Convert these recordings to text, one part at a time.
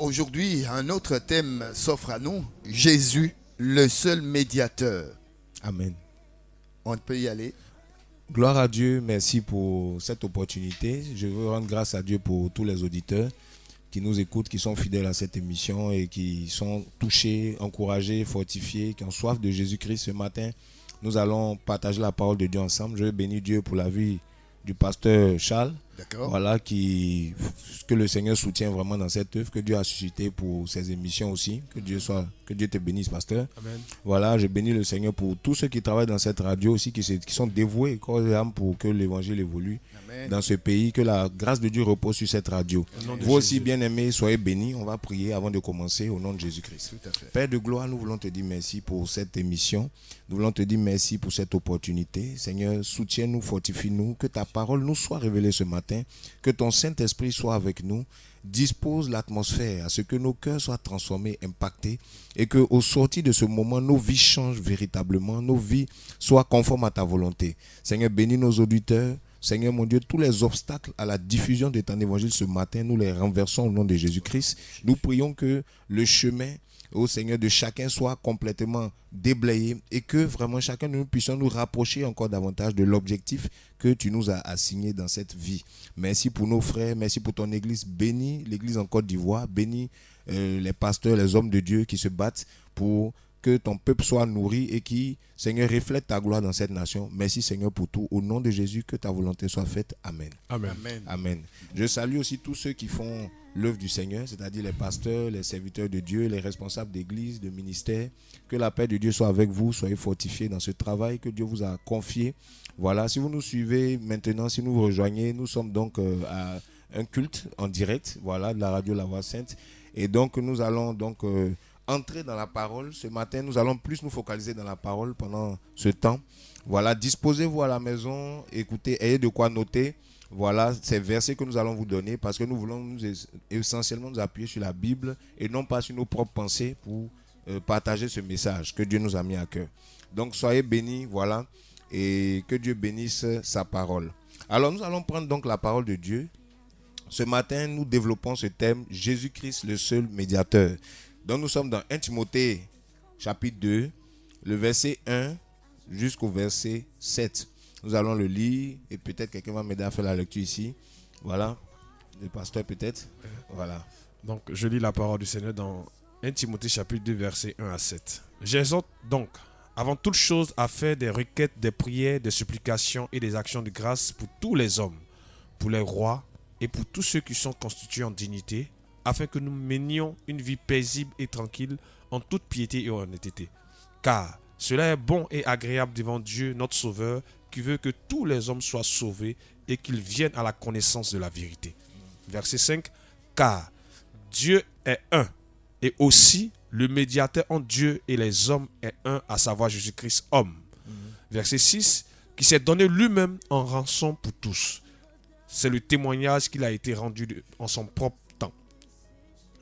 Aujourd'hui, un autre thème s'offre à nous. Jésus, le seul médiateur. Amen. On peut y aller. Gloire à Dieu, merci pour cette opportunité. Je veux rendre grâce à Dieu pour tous les auditeurs qui nous écoutent, qui sont fidèles à cette émission et qui sont touchés, encouragés, fortifiés, qui ont soif de Jésus-Christ. Ce matin, nous allons partager la parole de Dieu ensemble. Je veux bénir Dieu pour la vie du pasteur Charles. D'accord. Voilà, que le Seigneur soutient vraiment dans cette œuvre, que Dieu a suscité pour ces émissions aussi. Que Dieu te bénisse, pasteur. Amen. Voilà, je bénis le Seigneur pour tous ceux qui travaillent dans cette radio aussi, qui sont dévoués corps et âme pour que l'évangile évolue Amen. dans ce pays, que la grâce de Dieu repose sur cette radio. Vous aussi, bien-aimés, soyez bénis. On va prier avant de commencer au nom de Jésus-Christ. Tout à fait. Père de gloire, nous voulons te dire merci pour cette émission. Nous voulons te dire merci pour cette opportunité. Seigneur, soutiens-nous, fortifie-nous, que ta parole nous soit révélée ce matin, que ton Saint-Esprit soit avec nous, dispose l'atmosphère à ce que nos cœurs soient transformés, impactés, et qu'au sortir de ce moment, nos vies changent véritablement, nos vies soient conformes à ta volonté. Seigneur, bénis nos auditeurs. Seigneur mon Dieu, tous les obstacles à la diffusion de ton évangile ce matin, nous les renversons au nom de Jésus-Christ. Nous prions que le chemin, ô Seigneur, de chacun soit complètement déblayé et que vraiment chacun de nous puissions nous rapprocher encore davantage de l'objectif que tu nous as assigné dans cette vie. Merci pour nos frères, merci pour ton église. Bénis l'église en Côte d'Ivoire, bénis les pasteurs, les hommes de Dieu qui se battent pour que ton peuple soit nourri et qui, Seigneur, reflète ta gloire dans cette nation. Merci, Seigneur, pour tout. Au nom de Jésus, que ta volonté soit faite. Amen. Amen. Amen. Amen. Je salue aussi tous ceux qui font l'œuvre du Seigneur, c'est-à-dire les pasteurs, les serviteurs de Dieu, les responsables d'église, de ministère. Que la paix de Dieu soit avec vous, soyez fortifiés dans ce travail que Dieu vous a confié. Voilà, si vous nous suivez maintenant, si vous rejoignez, nous sommes donc à un culte en direct, voilà, de la radio La Voix Sainte. Et donc, nous allons donc entrer dans la parole. Ce matin, nous allons plus nous focaliser dans la parole pendant ce temps. Voilà, disposez-vous à la maison, écoutez, ayez de quoi noter. Voilà, ces versets que nous allons vous donner parce que nous voulons essentiellement nous appuyer sur la Bible et non pas sur nos propres pensées pour partager ce message que Dieu nous a mis à cœur. Donc, soyez bénis, voilà, et que Dieu bénisse sa parole. Alors, nous allons prendre donc la parole de Dieu. Ce matin, nous développons ce thème, Jésus-Christ, le seul médiateur. Donc nous sommes dans 1 Timothée chapitre 2, le verset 1 jusqu'au verset 7. Nous allons le lire et peut-être quelqu'un va m'aider à faire la lecture ici. Voilà, le pasteur peut-être. Voilà. Donc, je lis la parole du Seigneur dans 1 Timothée chapitre 2, verset 1 à 7. J'exhorte donc, avant toute chose, à faire des requêtes, des prières, des supplications et des actions de grâce pour tous les hommes, pour les rois et pour tous ceux qui sont constitués en dignité, afin que nous menions une vie paisible et tranquille en toute piété et honnêteté. Car cela est bon et agréable devant Dieu, notre Sauveur, qui veut que tous les hommes soient sauvés et qu'ils viennent à la connaissance de la vérité. Verset 5. Car Dieu est un, et aussi le médiateur entre Dieu et les hommes est un, à savoir Jésus-Christ, homme. Verset 6. Qui s'est donné lui-même en rançon pour tous. C'est le témoignage qu'il a été rendu en son propre temps.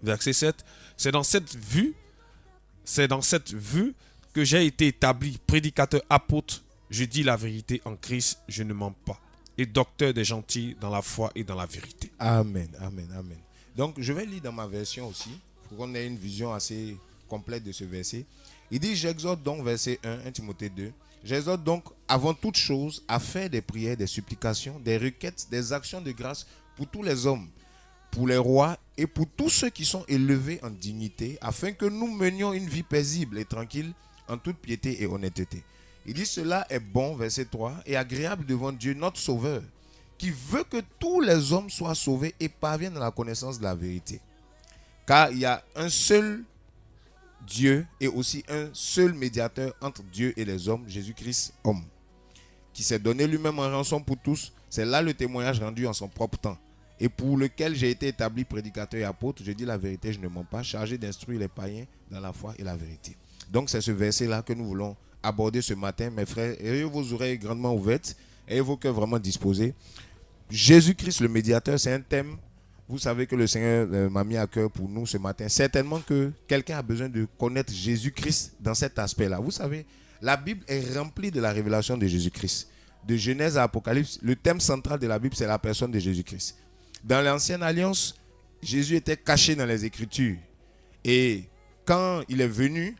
Verset 7, c'est dans cette vue que j'ai été établi prédicateur apôtre, je dis la vérité en Christ, je ne mens pas, et docteur des gentils dans la foi et dans la vérité. Amen, amen, amen. Donc je vais lire dans ma version aussi, pour qu'on ait une vision assez complète de ce verset. Il dit, j'exhorte donc, verset 1 Timothée 2, j'exhorte donc avant toute chose à faire des prières, des supplications, des requêtes, des actions de grâce pour tous les hommes, pour les rois et pour tous ceux qui sont élevés en dignité, afin que nous menions une vie paisible et tranquille en toute piété et honnêteté. Il dit cela est bon, verset 3, et agréable devant Dieu notre Sauveur, qui veut que tous les hommes soient sauvés et parviennent à la connaissance de la vérité. Car il y a un seul Dieu et aussi un seul médiateur entre Dieu et les hommes, Jésus-Christ, homme, qui s'est donné lui-même en rançon pour tous. C'est là le témoignage rendu en son propre temps, et pour lequel j'ai été établi prédicateur et apôtre, je dis la vérité, je ne mens pas, chargé d'instruire les païens dans la foi et la vérité. Donc c'est ce verset-là que nous voulons aborder ce matin, mes frères. Ayez vos oreilles grandement ouvertes, ayez vos cœurs vraiment disposés. Jésus-Christ, le médiateur, c'est un thème, vous savez que le Seigneur m'a mis à cœur pour nous ce matin. Certainement que quelqu'un a besoin de connaître Jésus-Christ dans cet aspect-là. Vous savez, la Bible est remplie de la révélation de Jésus-Christ. De Genèse à Apocalypse, le thème central de la Bible, c'est la personne de Jésus-Christ. Dans l'Ancienne Alliance, Jésus était caché dans les Écritures. Et quand il est venu,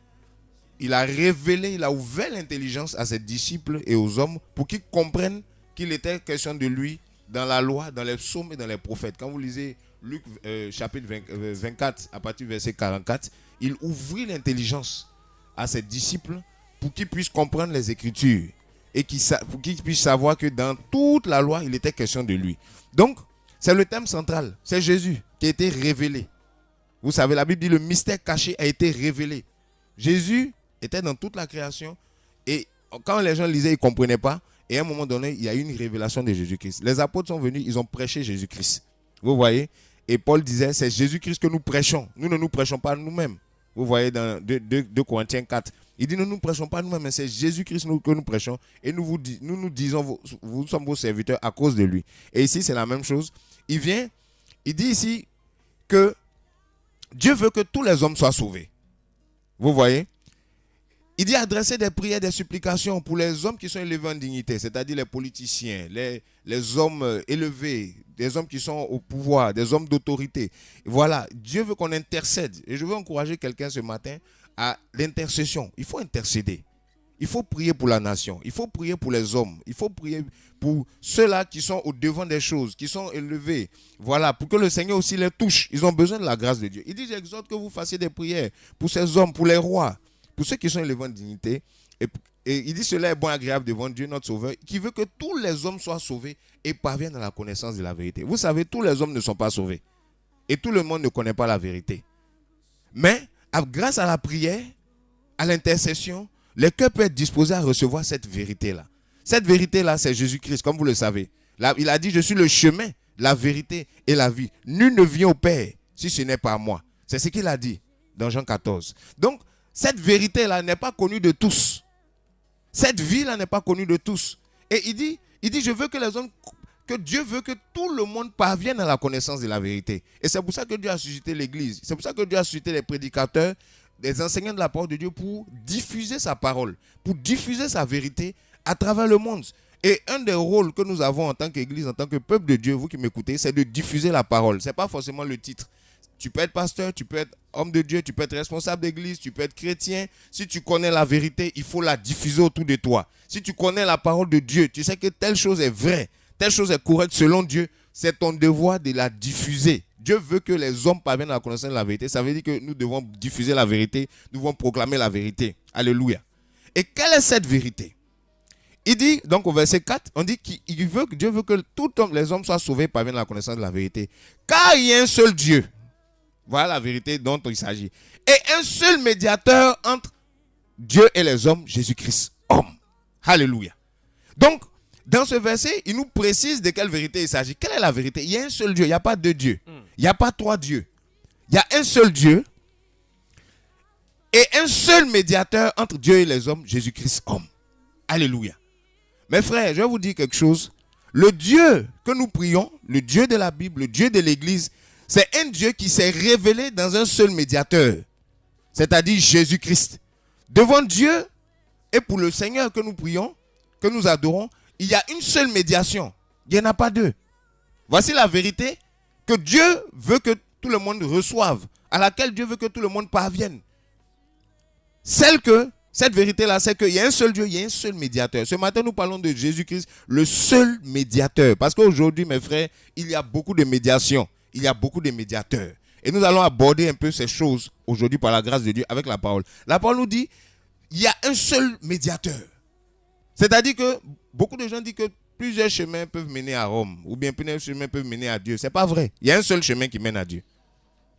il a révélé, il a ouvert l'intelligence à ses disciples et aux hommes pour qu'ils comprennent qu'il était question de lui dans la loi, dans les psaumes et dans les prophètes. Quand vous lisez Luc chapitre 24 à partir du verset 44, il ouvrit l'intelligence à ses disciples pour qu'ils puissent comprendre les Écritures et pour qu'ils puissent savoir que dans toute la loi, il était question de lui. Donc, c'est le thème central, c'est Jésus qui a été révélé. Vous savez, la Bible dit le mystère caché a été révélé. Jésus était dans toute la création et quand les gens lisaient, ils ne comprenaient pas. Et à un moment donné, il y a eu une révélation de Jésus-Christ. Les apôtres sont venus, ils ont prêché Jésus-Christ. Vous voyez? Et Paul disait, c'est Jésus-Christ que nous prêchons. Nous ne nous prêchons pas nous-mêmes. Vous voyez dans 2 Corinthiens 4. Il dit, nous ne nous prêchons pas nous-mêmes, mais c'est Jésus-Christ que nous prêchons. Et nous disons, vous sommes vos serviteurs à cause de lui. Et ici, c'est la même chose. Il dit ici que Dieu veut que tous les hommes soient sauvés. Vous voyez? Il dit adresser des prières, des supplications pour les hommes qui sont élevés en dignité, c'est-à-dire les politiciens, les hommes élevés, des hommes qui sont au pouvoir, des hommes d'autorité. Voilà, Dieu veut qu'on intercède. Et je veux encourager quelqu'un ce matin à l'intercession. Il faut intercéder. Il faut prier pour la nation. Il faut prier pour les hommes. Il faut prier pour ceux-là qui sont au devant des choses, qui sont élevés. Voilà, pour que le Seigneur aussi les touche. Ils ont besoin de la grâce de Dieu. Il dit, j'exhorte que vous fassiez des prières pour ces hommes, pour les rois, pour ceux qui sont élevés en dignité. Et il dit, cela est bon et agréable devant Dieu, notre Sauveur, qui veut que tous les hommes soient sauvés et parviennent à la connaissance de la vérité. Vous savez, tous les hommes ne sont pas sauvés. Et tout le monde ne connaît pas la vérité. Mais, grâce à la prière, à l'intercession, les cœurs peuvent être disposés à recevoir cette vérité-là. Cette vérité-là, c'est Jésus-Christ, comme vous le savez. Là, il a dit, je suis le chemin, la vérité et la vie. Nul ne vient au Père si ce n'est pas moi. C'est ce qu'il a dit dans Jean 14. Donc, cette vérité-là n'est pas connue de tous. Cette vie-là n'est pas connue de tous. Et il dit, je veux que les hommes, que Dieu veut que tout le monde parvienne à la connaissance de la vérité. Et c'est pour ça que Dieu a suscité l'Église. C'est pour ça que Dieu a suscité les prédicateurs, des enseignants de la parole de Dieu pour diffuser sa parole, pour diffuser sa vérité à travers le monde. Et un des rôles que nous avons en tant qu'Église, en tant que peuple de Dieu, vous qui m'écoutez, c'est de diffuser la parole. Ce n'est pas forcément le titre. Tu peux être pasteur, tu peux être homme de Dieu, tu peux être responsable d'église, tu peux être chrétien. Si tu connais la vérité, il faut la diffuser autour de toi. Si tu connais la parole de Dieu, tu sais que telle chose est vraie, telle chose est correcte selon Dieu, c'est ton devoir de la diffuser. Dieu veut que les hommes parviennent à la connaissance de la vérité. Ça veut dire que nous devons diffuser la vérité, nous devons proclamer la vérité. Alléluia. Et quelle est cette vérité? Il dit, donc au verset 4, on dit qu'il veut, Dieu veut que les hommes soient sauvés et parviennent à la connaissance de la vérité. Car il y a un seul Dieu. Voilà la vérité dont il s'agit. Et un seul médiateur entre Dieu et les hommes, Jésus-Christ, homme. Alléluia. Donc, dans ce verset, il nous précise de quelle vérité il s'agit. Quelle est la vérité? Il y a un seul Dieu, il n'y a pas deux dieux. Il n'y a pas trois dieux. Il y a un seul Dieu et un seul médiateur entre Dieu et les hommes, Jésus-Christ, homme. Alléluia. Mes frères, je vais vous dire quelque chose. Le Dieu que nous prions, le Dieu de la Bible, le Dieu de l'Église, c'est un Dieu qui s'est révélé dans un seul médiateur, c'est-à-dire Jésus-Christ. Devant Dieu et pour le Seigneur que nous prions, que nous adorons, il y a une seule médiation. Il n'y en a pas deux. Voici la vérité que Dieu veut que tout le monde reçoive, à laquelle Dieu veut que tout le monde parvienne. Cette vérité-là, c'est qu'il y a un seul Dieu, il y a un seul médiateur. Ce matin, nous parlons de Jésus-Christ, le seul médiateur. Parce qu'aujourd'hui, mes frères, il y a beaucoup de médiation. Il y a beaucoup de médiateurs. Et nous allons aborder un peu ces choses aujourd'hui par la grâce de Dieu avec la parole. La parole nous dit, il y a un seul médiateur. C'est-à-dire que beaucoup de gens disent que plusieurs chemins peuvent mener à Rome. Ou bien plusieurs chemins peuvent mener à Dieu. Ce n'est pas vrai. Il y a un seul chemin qui mène à Dieu.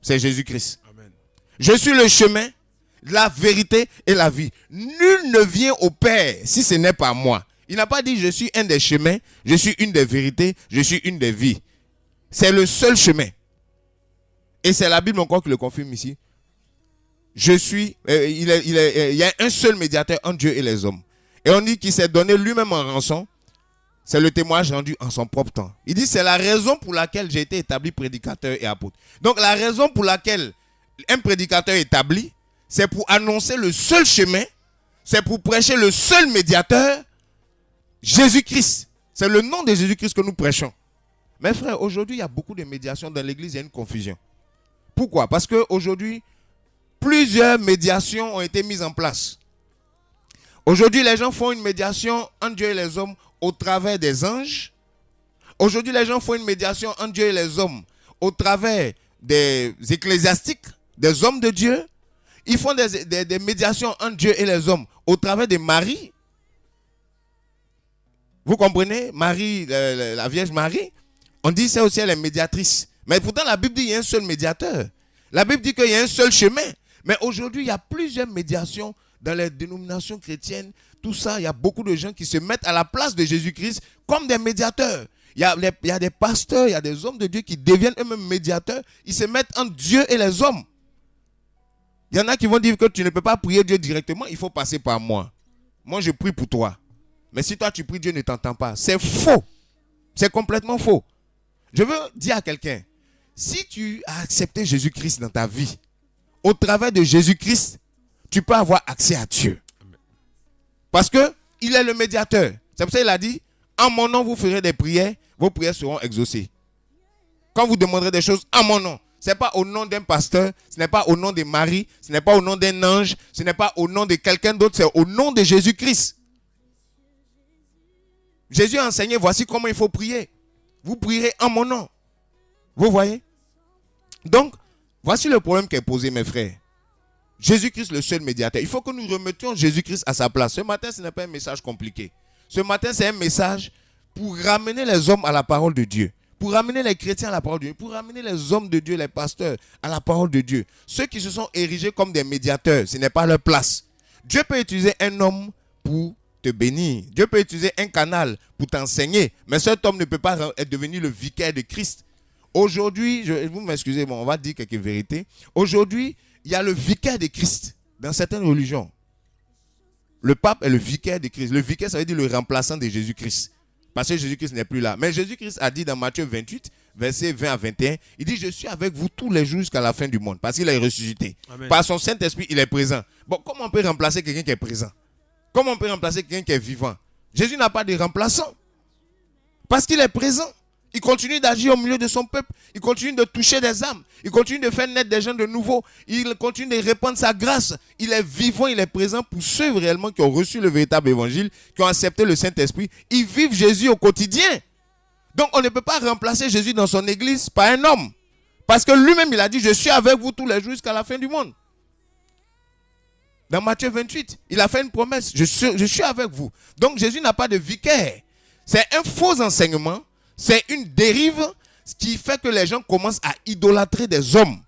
C'est Jésus-Christ. Amen. Je suis le chemin, la vérité et la vie. Nul ne vient au Père si ce n'est pas moi. Il n'a pas dit je suis un des chemins, je suis une des vérités, je suis une des vies. C'est le seul chemin. Et c'est la Bible encore qui le confirme ici. Il y a un seul médiateur entre Dieu et les hommes. Et on dit qu'il s'est donné lui-même en rançon. C'est le témoignage rendu en son propre temps. Il dit c'est la raison pour laquelle j'ai été établi prédicateur et apôtre. Donc la raison pour laquelle un prédicateur est établi, c'est pour annoncer le seul chemin, c'est pour prêcher le seul médiateur, Jésus-Christ. C'est le nom de Jésus-Christ que nous prêchons. Mes frères, aujourd'hui, il y a beaucoup de médiation dans l'église, il y a une confusion. Pourquoi? Parce qu'aujourd'hui, plusieurs médiations ont été mises en place. Aujourd'hui, les gens font une médiation entre Dieu et les hommes au travers des anges. Aujourd'hui, les gens font une médiation entre Dieu et les hommes au travers des ecclésiastiques, des hommes de Dieu. Ils font des médiations entre Dieu et les hommes au travers de Marie. Vous comprenez? Marie, la Vierge Marie, on dit c'est aussi elle est médiatrice. Mais pourtant, la Bible dit qu'il y a un seul médiateur. La Bible dit qu'il y a un seul chemin. Mais aujourd'hui, il y a plusieurs médiations dans les dénominations chrétiennes. Tout ça, il y a beaucoup de gens qui se mettent à la place de Jésus-Christ comme des médiateurs. Il y a des pasteurs, il y a des hommes de Dieu qui deviennent eux-mêmes médiateurs. Ils se mettent entre Dieu et les hommes. Il y en a qui vont dire que tu ne peux pas prier Dieu directement, il faut passer par moi. Moi, je prie pour toi. Mais si toi, tu pries, Dieu ne t'entend pas. C'est faux. C'est complètement faux. Je veux dire à quelqu'un, si tu as accepté Jésus-Christ dans ta vie, au travers de Jésus-Christ, tu peux avoir accès à Dieu. Parce qu'il est le médiateur. C'est pour ça qu'il a dit, en mon nom, vous ferez des prières, vos prières seront exaucées. Quand vous demanderez des choses en mon nom, ce n'est pas au nom d'un pasteur, ce n'est pas au nom de Marie, ce n'est pas au nom d'un ange, ce n'est pas au nom de quelqu'un d'autre, c'est au nom de Jésus-Christ. Jésus a enseigné, voici comment il faut prier. Vous prierez en mon nom. Vous voyez? Donc, voici le problème qui est posé, mes frères. Jésus-Christ, le seul médiateur. Il faut que nous remettions Jésus-Christ à sa place. Ce matin, ce n'est pas un message compliqué. Ce matin, c'est un message pour ramener les hommes à la parole de Dieu. Pour ramener les chrétiens à la parole de Dieu. Pour ramener les hommes de Dieu, les pasteurs, à la parole de Dieu. Ceux qui se sont érigés comme des médiateurs, ce n'est pas leur place. Dieu peut utiliser un homme pour te bénir. Dieu peut utiliser un canal pour t'enseigner. Mais cet homme ne peut pas devenir le vicaire de Christ. Aujourd'hui, vous m'excusez, bon, on va dire quelques vérités. Aujourd'hui, il y a le vicaire de Christ dans certaines religions. Le pape est le vicaire de Christ. Le vicaire, ça veut dire le remplaçant de Jésus-Christ. Parce que Jésus-Christ n'est plus là. Mais Jésus-Christ a dit dans Matthieu 28, versets 20 à 21, il dit, je suis avec vous tous les jours jusqu'à la fin du monde. Parce qu'il est ressuscité. Amen. Par son Saint-Esprit, il est présent. Bon, comment on peut remplacer quelqu'un qui est présent? Comment on peut remplacer quelqu'un qui est vivant? Jésus n'a pas de remplaçant. Parce qu'il est présent. Il continue d'agir au milieu de son peuple. Il continue de toucher des âmes. Il continue de faire naître des gens de nouveau. Il continue de répandre sa grâce. Il est vivant, il est présent pour ceux réellement qui ont reçu le véritable évangile, qui ont accepté le Saint-Esprit. Ils vivent Jésus au quotidien. Donc on ne peut pas remplacer Jésus dans son église par un homme. Parce que lui-même, il a dit, je suis avec vous tous les jours jusqu'à la fin du monde. Dans Matthieu 28, il a fait une promesse. Je suis avec vous. Donc Jésus n'a pas de vicaire. C'est un faux enseignement. C'est une dérive qui fait que les gens commencent à idolâtrer des hommes.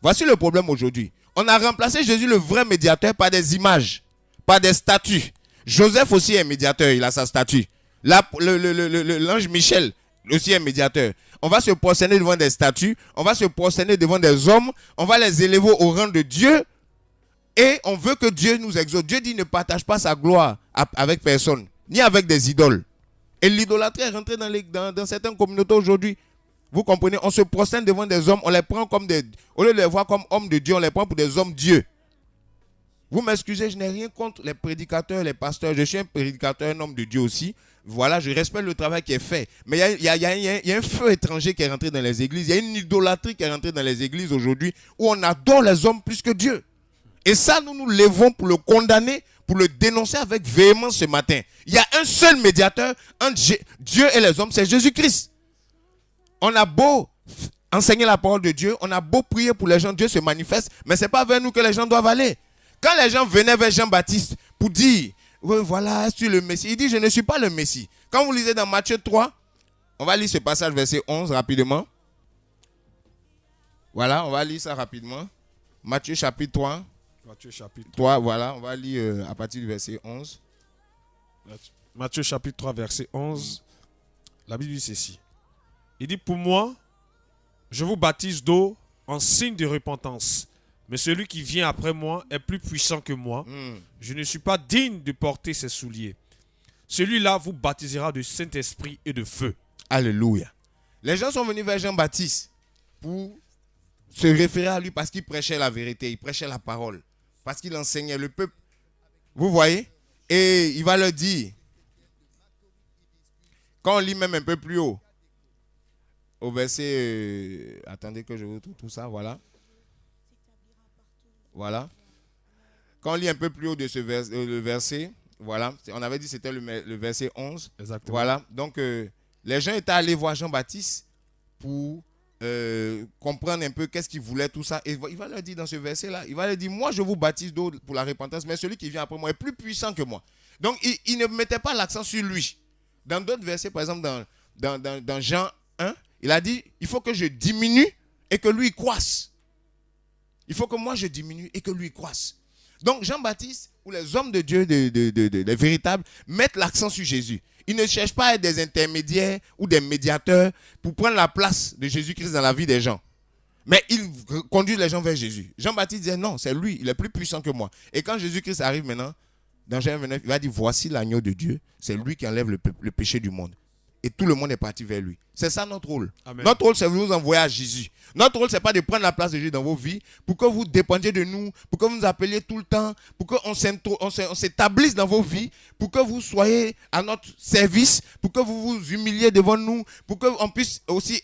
Voici le problème aujourd'hui. On a remplacé Jésus, le vrai médiateur, par des images, par des statues. Joseph aussi est médiateur, il a sa statue. L'ange Michel aussi est médiateur. On va se prosterner devant des statues, on va se prosterner devant des hommes, on va les élever au rang de Dieu et on veut que Dieu nous exauce. Dieu dit ne partage pas sa gloire avec personne, ni avec des idoles. Et l'idolâtrie est rentrée dans certaines communautés aujourd'hui. Vous comprenez? On se prosterne devant des hommes, on les prend comme des... Au lieu de les voir comme hommes de Dieu, on les prend pour des hommes Dieu. Vous m'excusez, je n'ai rien contre les prédicateurs, les pasteurs. Je suis un prédicateur, un homme de Dieu aussi. Voilà, je respecte le travail qui est fait. Mais il y a un feu étranger qui est rentré dans les églises. Il y a une idolâtrie qui est rentrée dans les églises aujourd'hui où on adore les hommes plus que Dieu. Et ça, nous nous levons pour le condamner, pour le dénoncer avec véhémence ce matin. Il y a un seul médiateur entre Dieu et les hommes, c'est Jésus-Christ. On a beau enseigner la parole de Dieu, on a beau prier pour les gens, Dieu se manifeste, mais ce n'est pas vers nous que les gens doivent aller. Quand les gens venaient vers Jean-Baptiste pour dire, oui, voilà, es-tu le Messie? Il dit, je ne suis pas le Messie. Quand vous lisez dans Matthieu 3, on va lire ce passage, verset 11, rapidement. Voilà, on va lire ça rapidement. Matthieu chapitre 3. Matthieu chapitre 3, voilà, on va lire à partir du verset 11. Matthieu chapitre 3, verset 11. La Bible dit ceci. Il dit, pour moi, je vous baptise d'eau en signe de repentance. Mais celui qui vient après moi est plus puissant que moi. Je ne suis pas digne de porter ses souliers. Celui-là vous baptisera de Saint-Esprit et de feu. Alléluia. Les gens sont venus vers Jean-Baptiste pour se référer à lui parce qu'il prêchait la vérité, il prêchait la parole. Parce qu'il enseignait le peuple. Vous voyez? Et il va leur dire, quand on lit même un peu plus haut, au verset... attendez que je retrouve tout ça, voilà. Voilà. Quand on lit un peu plus haut de le verset, voilà, on avait dit que c'était le verset 11. Exactement. Voilà, donc les gens étaient allés voir Jean-Baptiste pour comprendre un peu qu'est-ce qu'il voulait, tout ça. Et il va leur dire dans ce verset-là, il va leur dire, moi je vous baptise d'eau pour la repentance, mais celui qui vient après moi est plus puissant que moi. Donc il ne mettait pas l'accent sur lui. Dans d'autres versets, par exemple dans Jean 1, il a dit, il faut que je diminue et que lui croisse. Il faut que moi je diminue et que lui croisse. Donc Jean-Baptiste ou les hommes de Dieu, les véritables, mettent l'accent sur Jésus. Ils ne cherchent pas à être des intermédiaires ou des médiateurs pour prendre la place de Jésus-Christ dans la vie des gens. Mais ils conduisent les gens vers Jésus. Jean-Baptiste disait non, c'est lui, il est plus puissant que moi. Et quand Jésus-Christ arrive maintenant, dans Jean 29, il va dire voici l'agneau de Dieu, c'est lui qui enlève le péché du monde. Et tout le monde est parti vers lui. C'est ça notre rôle. Amen. Notre rôle, c'est de vous envoyer à Jésus. Notre rôle, ce n'est pas de prendre la place de Jésus dans vos vies pour que vous dépendiez de nous, pour que vous nous appeliez tout le temps, pour qu'on s'établisse dans vos vies, pour que vous soyez à notre service, pour que vous vous humiliez devant nous, pour qu'on puisse aussi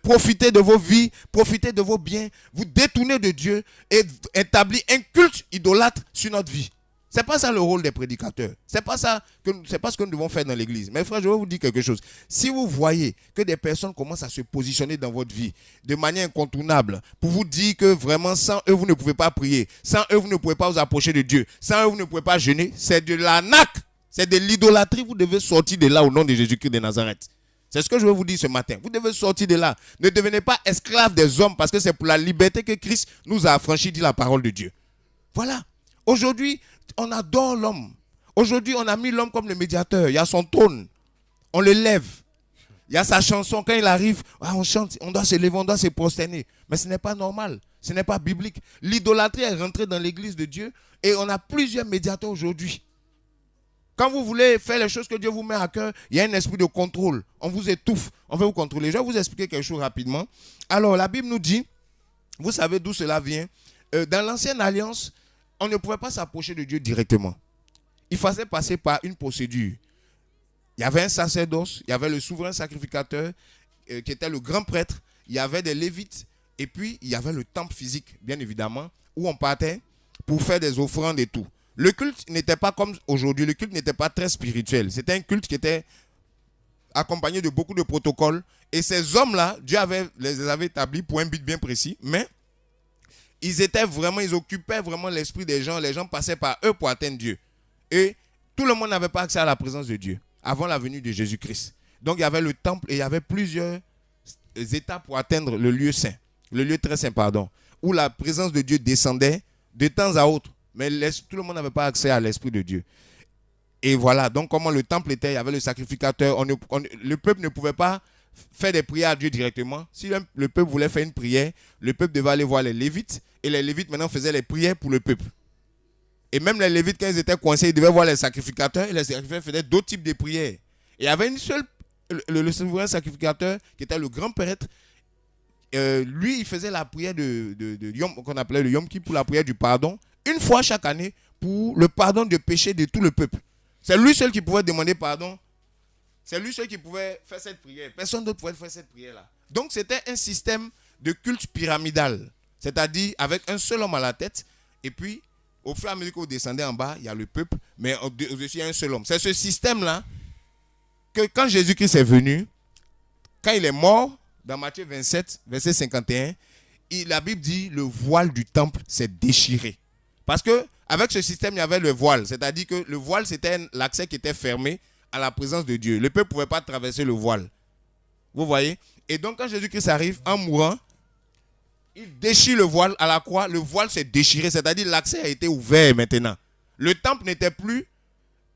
profiter de vos vies, profiter de vos biens, vous détourner de Dieu et établir un culte idolâtre sur notre vie. Ce n'est pas ça le rôle des prédicateurs. Ce n'est pas ce que nous devons faire dans l'église. Mais frère, je vais vous dire quelque chose. Si vous voyez que des personnes commencent à se positionner dans votre vie de manière incontournable pour vous dire que vraiment sans eux, vous ne pouvez pas prier, sans eux, vous ne pouvez pas vous approcher de Dieu, sans eux, vous ne pouvez pas jeûner, c'est de l'arnaque, c'est de l'idolâtrie. Vous devez sortir de là au nom de Jésus-Christ de Nazareth. C'est ce que je veux vous dire ce matin. Vous devez sortir de là. Ne devenez pas esclaves des hommes parce que c'est pour la liberté que Christ nous a affranchis, dit la parole de Dieu. Voilà. Aujourd'hui, on adore l'homme. Aujourd'hui, on a mis l'homme comme le médiateur. Il y a son trône. On le lève. Il y a sa chanson. Quand il arrive, on chante, on doit se lever, on doit se prosterner. Mais ce n'est pas normal. Ce n'est pas biblique. L'idolâtrie est rentrée dans l'église de Dieu et on a plusieurs médiateurs aujourd'hui. Quand vous voulez faire les choses que Dieu vous met à cœur, il y a un esprit de contrôle. On vous étouffe. On veut vous contrôler. Je vais vous expliquer quelque chose rapidement. Alors, la Bible nous dit, vous savez d'où cela vient. Dans l'ancienne alliance, on ne pouvait pas s'approcher de Dieu directement. Il fallait passer par une procédure. Il y avait un sacerdoce, il y avait le souverain sacrificateur qui était le grand prêtre, il y avait des lévites et puis il y avait le temple physique, bien évidemment, où on partait pour faire des offrandes et tout. Le culte n'était pas comme aujourd'hui, le culte n'était pas très spirituel. C'était un culte qui était accompagné de beaucoup de protocoles. Et ces hommes-là, Dieu les avait établis pour un but bien précis, mais ils occupaient vraiment l'esprit des gens. Les gens passaient par eux pour atteindre Dieu. Et tout le monde n'avait pas accès à la présence de Dieu avant la venue de Jésus-Christ. Donc il y avait le temple et il y avait plusieurs étapes pour atteindre le lieu saint, le lieu très saint, où la présence de Dieu descendait de temps à autre. Mais tout le monde n'avait pas accès à l'esprit de Dieu. Et voilà, donc comment le temple était, il y avait le sacrificateur. Le peuple ne pouvait pas faire des prières à Dieu directement. Si le peuple voulait faire une prière, le peuple devait aller voir les Lévites. Et les Lévites maintenant faisaient les prières pour le peuple. Et même les Lévites, quand ils étaient coincés, ils devaient voir les sacrificateurs. Et les sacrificateurs faisaient d'autres types de prières. Et il y avait une seule, le souverain sacrificateur, qui était le grand prêtre. Lui, il faisait la prière qu'on appelait le Yom Kippur, pour la prière du pardon, une fois chaque année, pour le pardon de péché de tout le peuple. C'est lui seul qui pouvait demander pardon. C'est lui seul qui pouvait faire cette prière. Personne d'autre pouvait faire cette prière-là. Donc, c'était un système de culte pyramidal. C'est-à-dire avec un seul homme à la tête. Et puis, au fur et à mesure que vous descendez en bas, il y a le peuple. Mais au-dessus, il y a un seul homme. C'est ce système-là que quand Jésus-Christ est venu, quand il est mort, dans Matthieu 27, verset 51, la Bible dit le voile du temple s'est déchiré. Parce qu'avec ce système, il y avait le voile. C'est-à-dire que le voile, c'était l'accès qui était fermé à la présence de Dieu. Le peuple ne pouvait pas traverser le voile. Vous voyez? Et donc, quand Jésus-Christ arrive, en mourant, il déchire le voile à la croix. Le voile s'est déchiré. C'est-à-dire l'accès a été ouvert maintenant. Le temple n'était plus...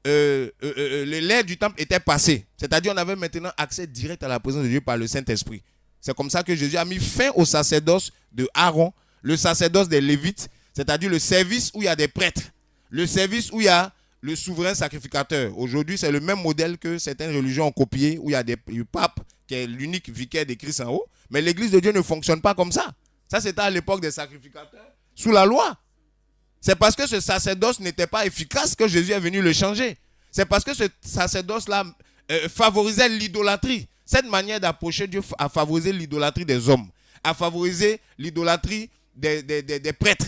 l'air du temple était passé. C'est-à-dire on avait maintenant accès direct à la présence de Dieu par le Saint-Esprit. C'est comme ça que Jésus a mis fin au sacerdoce de Aaron, le sacerdoce des Lévites, c'est-à-dire le service où il y a des prêtres, le service où il y a le souverain sacrificateur. Aujourd'hui, c'est le même modèle que certaines religions ont copié, où il y a le pape qui est l'unique vicaire de Christ en haut. Mais l'église de Dieu ne fonctionne pas comme ça. Ça, c'était à l'époque des sacrificateurs, sous la loi. C'est parce que ce sacerdoce n'était pas efficace que Jésus est venu le changer. C'est parce que ce sacerdoce-là favorisait l'idolâtrie. Cette manière d'approcher Dieu a favorisé l'idolâtrie des hommes, a favorisé l'idolâtrie des prêtres.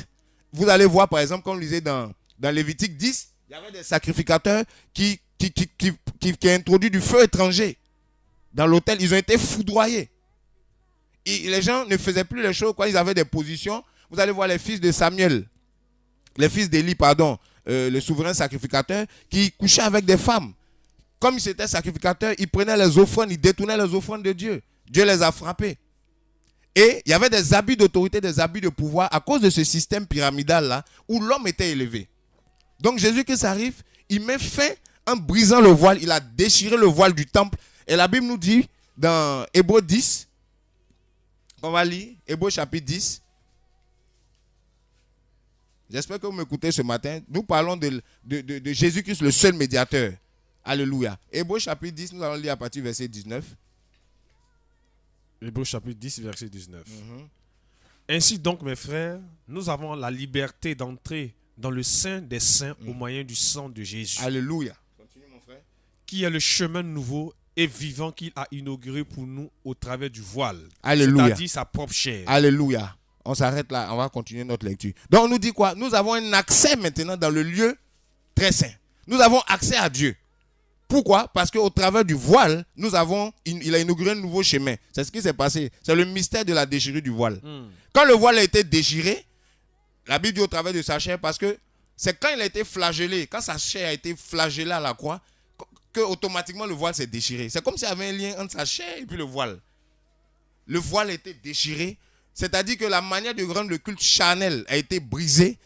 Vous allez voir, par exemple, quand on lisait dans Lévitique 10, il y avait des sacrificateurs qui introduit du feu étranger dans l'autel. Ils ont été foudroyés. Et les gens ne faisaient plus les choses quand ils avaient des positions. Vous allez voir les fils de Samuel, les fils d'Élie, le souverain sacrificateur, qui couchaient avec des femmes. Comme ils étaient sacrificateurs, ils prenaient les offrandes, ils détournaient les offrandes de Dieu. Dieu les a frappés. Et il y avait des abus d'autorité, des abus de pouvoir à cause de ce système pyramidal-là où l'homme était élevé. Donc Jésus-Christ arrive, il met fin en brisant le voile. Il a déchiré le voile du temple. Et la Bible nous dit dans Hébreux 10, on va lire Hébreux chapitre 10. J'espère que vous m'écoutez ce matin. Nous parlons de Jésus-Christ, le seul médiateur. Alléluia. Hébreux chapitre 10, nous allons lire à partir du verset 19. Hébreux chapitre 10, verset 19. Ainsi donc, mes frères, nous avons la liberté d'entrer dans le sein des saints au moyen du sang de Jésus. Alléluia. Continue, mon frère. Qui est le chemin nouveau et vivant qu'il a inauguré pour nous au travers du voile. Alléluia. C'est-à-dire sa propre chair. Alléluia. On s'arrête là, on va continuer notre lecture. Donc on nous dit quoi? Nous avons un accès maintenant dans le lieu très saint. Nous avons accès à Dieu. Pourquoi? Parce qu'au travers du voile, il a inauguré un nouveau chemin. C'est ce qui s'est passé. C'est le mystère de la déchirure du voile. Quand le voile a été déchiré, la Bible dit au travers de sa chair, parce que c'est quand il a été flagellé, quand sa chair a été flagellée à la croix, que automatiquement le voile s'est déchiré. C'est comme s'il y avait un lien entre sa chair et puis le voile. Le voile a été déchiré, c'est-à-dire que la manière de rendre le culte charnel a été brisée.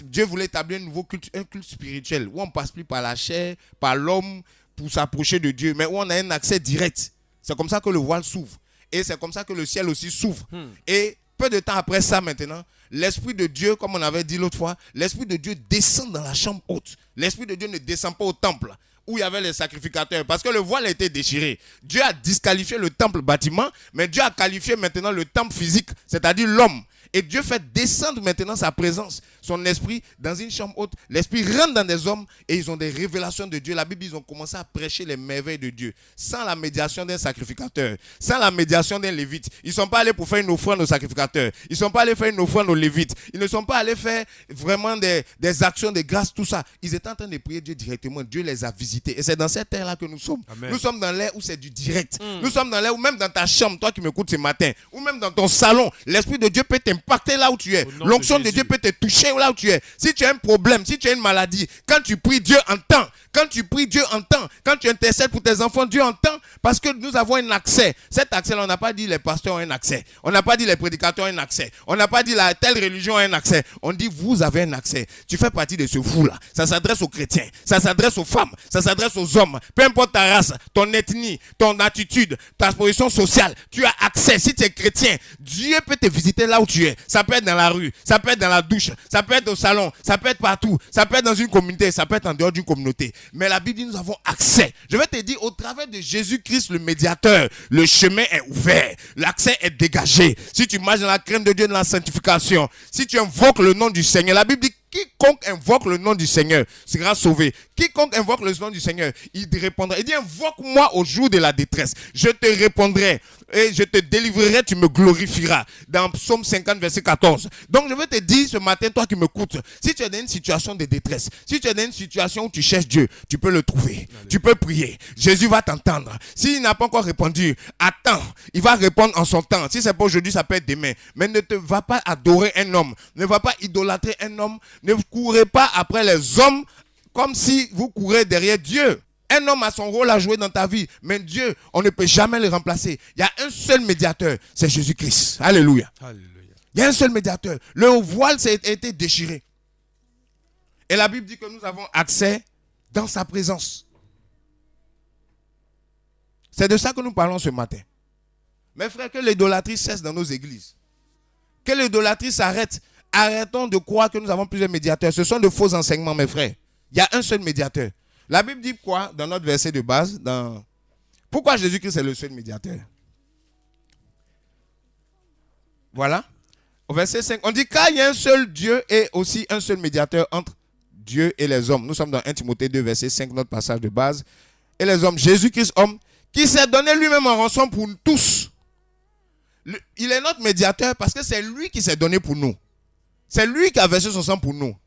Dieu voulait établir un nouveau culte, un culte spirituel, où on ne passe plus par la chair, par l'homme, pour s'approcher de Dieu, mais où on a un accès direct. C'est comme ça que le voile s'ouvre. Et c'est comme ça que le ciel aussi s'ouvre. Et peu de temps après ça maintenant, l'Esprit de Dieu, comme on avait dit l'autre fois, l'Esprit de Dieu descend dans la chambre haute. L'Esprit de Dieu ne descend pas au temple où il y avait les sacrificateurs, parce que le voile a été déchiré. Dieu a disqualifié le temple bâtiment, mais Dieu a qualifié maintenant le temple physique, c'est-à-dire l'homme. Et Dieu fait descendre maintenant sa présence, son esprit, dans une chambre haute. L'esprit rentre dans des hommes et ils ont des révélations de Dieu. La Bible, ils ont commencé à prêcher les merveilles de Dieu, sans la médiation d'un sacrificateur, sans la médiation d'un lévite. Ils ne sont pas allés pour faire une offrande aux sacrificateurs. Ils ne sont pas allés faire une offrande aux lévites. Ils ne sont pas allés faire vraiment des actions de grâce, tout ça. Ils étaient en train de prier Dieu directement. Dieu les a visités. Et c'est dans cette ère-là que nous sommes. Amen. Nous sommes dans l'ère où c'est du direct. Nous sommes dans l'ère où même dans ta chambre, toi qui m'écoutes ce matin, ou même dans ton salon, l'Esprit de Dieu peut t'impacter là où tu es. L'onction de Dieu peut te toucher là où tu es. Si tu as un problème, si tu as une maladie, quand tu pries, Dieu entend. Quand tu pries, Dieu entend. Quand tu intercèdes pour tes enfants, Dieu entend. Parce que nous avons un accès. Cet accès-là, on n'a pas dit les pasteurs ont un accès. On n'a pas dit les prédicateurs ont un accès. On n'a pas dit telle religion a un accès. On dit vous avez un accès. Tu fais partie de ce vous-là. Ça s'adresse aux chrétiens. Ça s'adresse aux femmes. Ça s'adresse aux hommes. Peu importe ta race, ton ethnie, ton attitude, ta position sociale. Tu as accès. Si tu es chrétien, Dieu peut te visiter là où tu es. Ça peut être dans la rue. Ça peut être dans la douche. Ça peut être au salon. Ça peut être partout. Ça peut être dans une communauté. Ça peut être en dehors d'une communauté. Mais la Bible dit nous avons accès. Je vais te dire, au travers de Jésus-Christ, le médiateur, le chemin est ouvert. L'accès est dégagé. Si tu marches dans la crainte de Dieu, dans la sanctification, si tu invoques le nom du Seigneur, la Bible dit quiconque invoque le nom du Seigneur sera sauvé. Quiconque invoque le nom du Seigneur, il répondra. Il dit invoque-moi au jour de la détresse. Je te répondrai et je te délivrerai, tu me glorifieras. Dans Psaume 50, verset 14. Donc je veux te dire ce matin, toi qui m'écoutes, si tu es dans une situation de détresse, si tu es dans une situation où tu cherches Dieu, tu peux le trouver. Allez. Tu peux prier. Jésus va t'entendre. S'il n'a pas encore répondu, attends. Il va répondre en son temps. Si c'est pas aujourd'hui, ça peut être demain. Mais ne te va pas adorer un homme. Ne va pas idolâtrer un homme. Ne courez pas après les hommes comme si vous courez derrière Dieu. Un homme a son rôle à jouer dans ta vie, mais Dieu, on ne peut jamais le remplacer. Il y a un seul médiateur, c'est Jésus-Christ. Alléluia. Alléluia. Il y a un seul médiateur. Le voile a été déchiré. Et la Bible dit que nous avons accès dans sa présence. C'est de ça que nous parlons ce matin. Mes frères, que l'idolâtrie cesse dans nos églises. Que l'idolâtrie s'arrête. Arrêtons de croire que nous avons plusieurs médiateurs. Ce sont de faux enseignements, mes frères. Il y a un seul médiateur. La Bible dit quoi dans notre verset de base? Pourquoi Jésus-Christ est le seul médiateur? Voilà. Au verset 5, on dit car il y a un seul Dieu et aussi un seul médiateur entre Dieu et les hommes. Nous sommes dans 1 Timothée 2, verset 5, notre passage de base. Et les hommes, Jésus-Christ, homme, qui s'est donné lui-même en rançon pour nous tous. Il est notre médiateur parce que c'est lui qui s'est donné pour nous. C'est lui qui a versé son sang pour nous.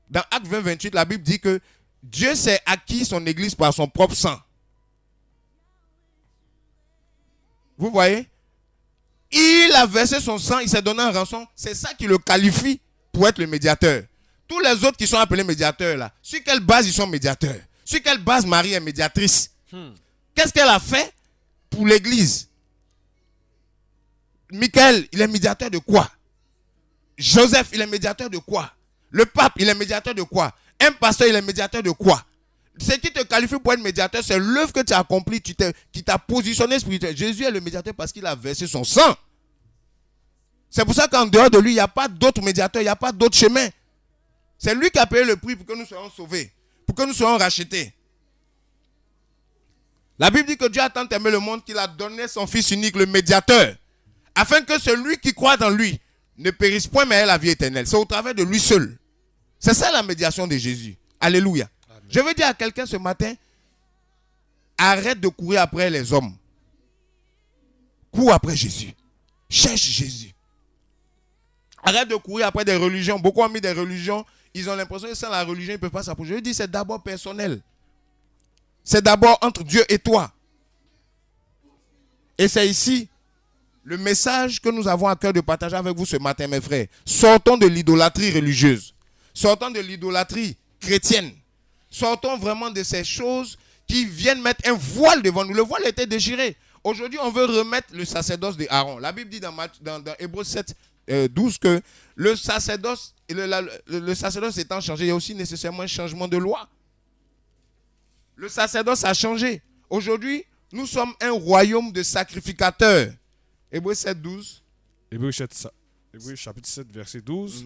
Dans Actes 20, 28, la Bible dit que Dieu s'est acquis son église par son propre sang. Vous voyez? Il a versé son sang, il s'est donné en rançon. C'est ça qui le qualifie pour être le médiateur. Tous les autres qui sont appelés médiateurs là, sur quelle base ils sont médiateurs? Sur quelle base Marie est médiatrice? Qu'est-ce qu'elle a fait pour l'église? Michael, il est médiateur de quoi? Joseph, il est médiateur de quoi? Le pape, il est médiateur de quoi? Un pasteur, il est médiateur de quoi? Ce qui te qualifie pour être médiateur, c'est l'œuvre que tu as accomplie, qui t'a positionné spirituellement. Jésus est le médiateur parce qu'il a versé son sang. C'est pour ça qu'en dehors de lui, il n'y a pas d'autre médiateur, il n'y a pas d'autre chemin. C'est lui qui a payé le prix pour que nous soyons sauvés, pour que nous soyons rachetés. La Bible dit que Dieu a tant aimé le monde qu'il a donné son Fils unique, le médiateur, afin que celui qui croit dans lui ne périsse point, mais ait la vie éternelle. C'est au travers de lui seul. C'est ça la médiation de Jésus. Alléluia. Amen. Je veux dire à quelqu'un ce matin, arrête de courir après les hommes. Cours après Jésus. Cherche Jésus. Arrête de courir après des religions. Beaucoup ont mis des religions. Ils ont l'impression que sans la religion, ils ne peuvent pas s'approcher. Je dis, c'est d'abord personnel. C'est d'abord entre Dieu et toi. Et c'est ici le message que nous avons à cœur de partager avec vous ce matin, mes frères. Sortons de l'idolâtrie religieuse. Sortons de l'idolâtrie chrétienne. Sortons vraiment de ces choses qui viennent mettre un voile devant nous. Le voile était déchiré. Aujourd'hui, on veut remettre le sacerdoce de Aaron. La Bible dit dans Hébreux 7, 12 que le sacerdoce étant changé, il y a aussi nécessairement un changement de loi. Le sacerdoce a changé. Aujourd'hui, nous sommes un royaume de sacrificateurs. Hébreux 7, 12. Hébreux chapitre 7, verset 12.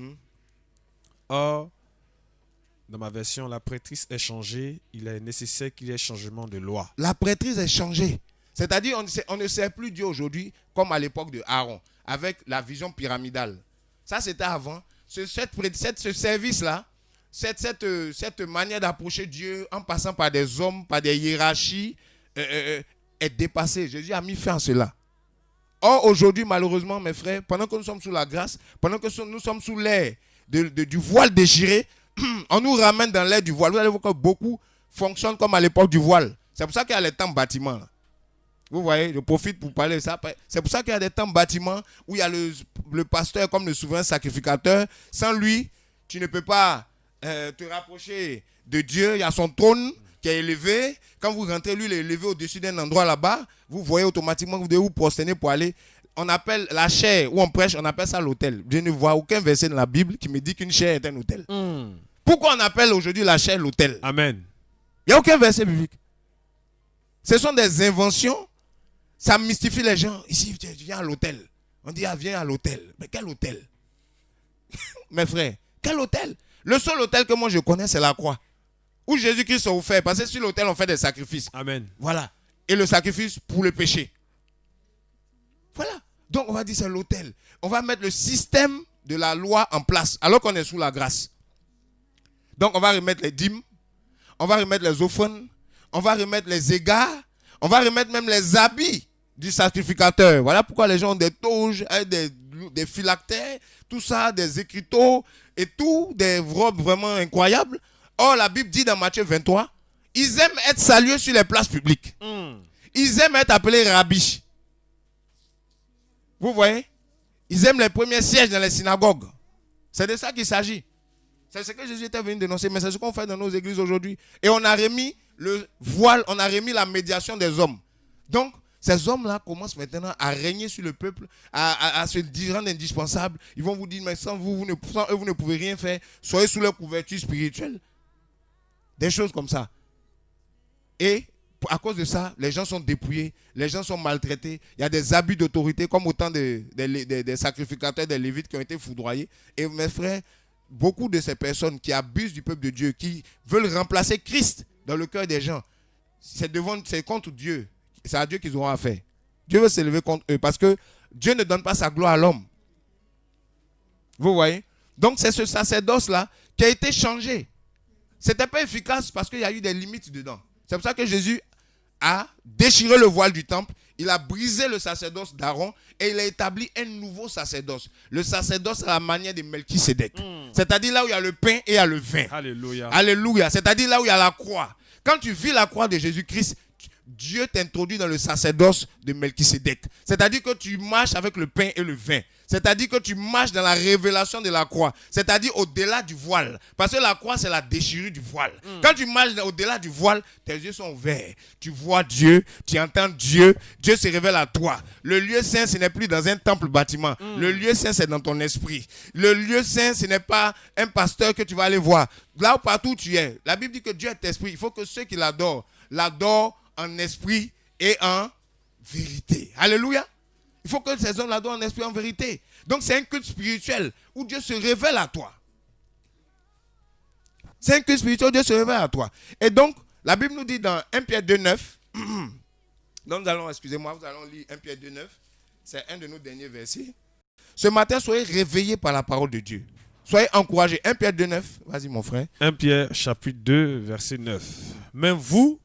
Or, dans ma version, la prêtrise est changée. Il est nécessaire qu'il y ait changement de loi. La prêtrise est changée. C'est-à-dire, on ne sert plus Dieu aujourd'hui comme à l'époque de Aaron, avec la vision pyramidale. Ça, c'était avant. Ce service-là, cette manière d'approcher Dieu en passant par des hommes, par des hiérarchies, est dépassée. Jésus a mis fin à cela. Or, aujourd'hui, malheureusement, mes frères, pendant que nous sommes sous la grâce, pendant que nous sommes sous l'air du voile déchiré, on nous ramène dans l'air du voile. Vous allez voir que beaucoup fonctionnent comme à l'époque du voile. C'est pour ça qu'il y a les temples bâtiments. Là. Vous voyez, je profite pour parler de ça. C'est pour ça qu'il y a des temples bâtiments où il y a le pasteur comme le souverain sacrificateur. Sans lui, tu ne peux pas te rapprocher de Dieu. Il y a son trône qui est élevé. Quand vous rentrez, lui, il est élevé au-dessus d'un endroit là-bas. Vous voyez automatiquement que vous devez vous prosterner pour aller. On appelle la chair où on prêche, on appelle ça l'autel. Je ne vois aucun verset dans la Bible qui me dit qu'une chair est un autel. Pourquoi on appelle aujourd'hui la chair l'autel? Amen. Il n'y a aucun verset biblique. Ce sont des inventions. Ça mystifie les gens. Ici, tu viens à l'hôtel. On dit, viens à l'hôtel. Mais quel hôtel? Mes frères, quel hôtel? Le seul hôtel que moi je connais, c'est la croix. Où Jésus-Christ s'est offert. Parce que sur l'hôtel, on fait des sacrifices. Amen. Voilà. Et le sacrifice pour le péché. Voilà. Donc, on va dire c'est l'hôtel. On va mettre le système de la loi en place, alors qu'on est sous la grâce. Donc, on va remettre les dîmes. On va remettre les offrandes. On va remettre les égards. On va remettre même les habits du sacrificateur. Voilà pourquoi les gens ont des toges, des phylactères, tout ça, des écriteaux et tout, des robes vraiment incroyables. Or, la Bible dit dans Matthieu 23, ils aiment être salués sur les places publiques. Ils aiment être appelés rabbis. Vous voyez? Ils aiment les premiers sièges dans les synagogues. C'est de ça qu'il s'agit. C'est ce que Jésus était venu dénoncer, mais c'est ce qu'on fait dans nos églises aujourd'hui. Et on a remis le voile, on a remis la médiation des hommes. Donc, ces hommes-là commencent maintenant à régner sur le peuple, à se rendre indispensables. Ils vont vous dire, mais sans eux, vous ne pouvez rien faire. Soyez sous leur couverture spirituelle. Des choses comme ça. Et à cause de ça, les gens sont dépouillés, les gens sont maltraités. Il y a des abus d'autorité, comme autant des sacrificateurs, des lévites qui ont été foudroyés. Et mes frères, beaucoup de ces personnes qui abusent du peuple de Dieu, qui veulent remplacer Christ dans le cœur des gens, c'est contre Dieu. C'est à Dieu qu'ils auront affaire. Dieu veut s'élever contre eux parce que Dieu ne donne pas sa gloire à l'homme. Vous voyez? Donc c'est ce sacerdoce-là qui a été changé. Ce n'était pas efficace parce qu'il y a eu des limites dedans. C'est pour ça que Jésus a déchiré le voile du temple, il a brisé le sacerdoce d'Aaron et il a établi un nouveau sacerdoce. Le sacerdoce à la manière de Melchisédek. C'est-à-dire là où il y a le pain et il y a le vin. Alléluia. Alléluia. C'est-à-dire là où il y a la croix. Quand tu vis la croix de Jésus-Christ, Dieu t'introduit dans le sacerdoce de Melchisédek. C'est-à-dire que tu marches avec le pain et le vin. C'est-à-dire que tu marches dans la révélation de la croix. C'est-à-dire au-delà du voile. Parce que la croix, c'est la déchirure du voile. Quand tu marches au-delà du voile, tes yeux sont ouverts. Tu vois Dieu, tu entends Dieu. Dieu se révèle à toi. Le lieu saint, ce n'est plus dans un temple bâtiment. Le lieu saint, c'est dans ton esprit. Le lieu saint, ce n'est pas un pasteur que tu vas aller voir. Là où partout où tu es, la Bible dit que Dieu est esprit. Il faut que ceux qui l'adorent en esprit et en vérité. Alléluia. Il faut que ces hommes l'adorent en esprit et en vérité. Donc c'est un culte spirituel où Dieu se révèle à toi. C'est un culte spirituel où Dieu se révèle à toi. Et donc, la Bible nous dit dans 1 Pierre 2,9, donc nous allons lire 1 Pierre 2,9, c'est un de nos derniers versets. Ce matin, soyez réveillés par la parole de Dieu. Soyez encouragés. 1 Pierre 2,9, vas-y mon frère. 1 Pierre chapitre 2, verset 9. Mais vous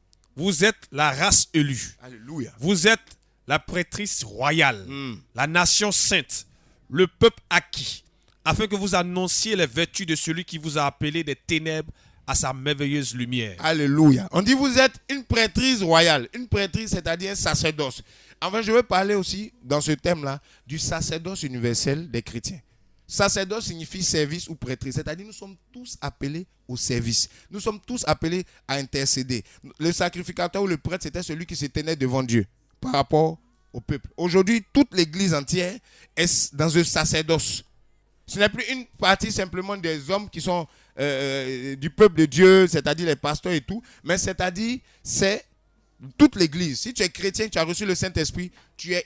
êtes la race élue. Alléluia. Vous êtes la prêtrise royale, la nation sainte, le peuple acquis, afin que vous annonciez les vertus de celui qui vous a appelé des ténèbres à sa merveilleuse lumière. Alléluia. On dit vous êtes une prêtrise royale. Une prêtrise, c'est-à-dire un sacerdoce. Enfin, je veux parler aussi, dans ce thème-là, du sacerdoce universel des chrétiens. Sacerdoce signifie service ou prêtrise. C'est-à-dire nous sommes tous appelés au service. Nous sommes tous appelés à intercéder. Le sacrificateur ou le prêtre, c'était celui qui se tenait devant Dieu par rapport au peuple. Aujourd'hui, toute l'église entière est dans un sacerdoce. Ce n'est plus une partie simplement des hommes qui sont du peuple de Dieu, c'est-à-dire les pasteurs et tout, mais c'est-à-dire c'est toute l'église. Si tu es chrétien, tu as reçu le Saint-Esprit, tu es